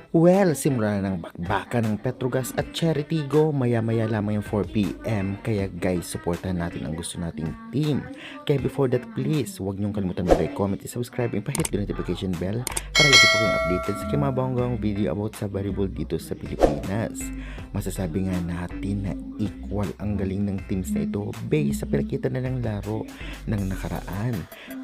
Well, simula na ng bakbakan ng Petrogas at Cheritigo, maya-maya lamang yung 4 PM. Kaya guys, supportan natin ang gusto nating team. Kaya before that, please, huwag niyong kalimutan mag-like, comment, subscribe, and pa-hit the notification bell para lagi po kayong updated sa mga bonggang video about sa volleyball dito sa Pilipinas. Masasabi nga natin na equal ang galing ng teams na ito based sa pinakita na ng laro ng nakaraan.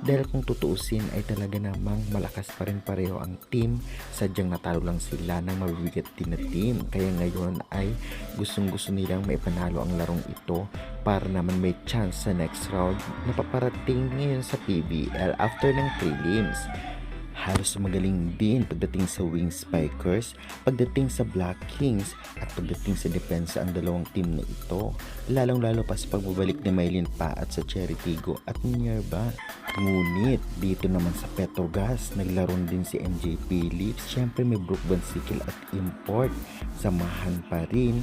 Dahil kung tutuusin ay talaga namang malakas pa rin pareho ang team, sadyang natalo lang sila ng mabibigat din na team. Kaya ngayon ay gustong-gusto nilang maipanalo ang larong ito para naman may chance sa next round na paparating ngayon sa PBL after ng prelims. Halos magaling din pagdating sa wing spikers, pagdating sa Black Kings at pagdating sa depensa ang dalawang team na ito, lalong-lalo pa sa pagbabalik ni Maylin Pa at sa Cheritigo at Minerva. Ngunit dito naman sa Petrogas, naglaron din si MJ Phillips. Siyempre may Brooke Bansikil at Import. Samahan pa rin,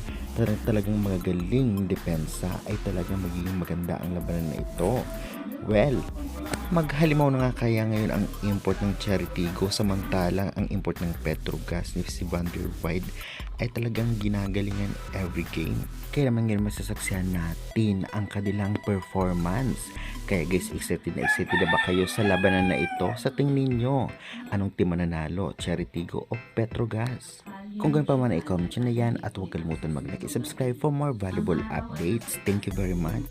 talagang magagaling depensa ay talagang magiging maganda ang labanan na ito. Well, maghalimaw na nga kaya ngayon ang import ng Cheritigo samantalang ang import ng Petrogas ni si Van der Wide ay talagang ginagalingan every game. Kaya naman ngayon masasaksihan natin ang kanilang performance. Kaya guys, excited na ba kayo sa labanan na ito? Sa tingin ninyo, anong team mananalo? Cheritigo o Petrogas? Kung ganun pa man, i-comment nyo na yan at huwag kalimutan mag-like and subscribe for more valuable updates. Thank you very much.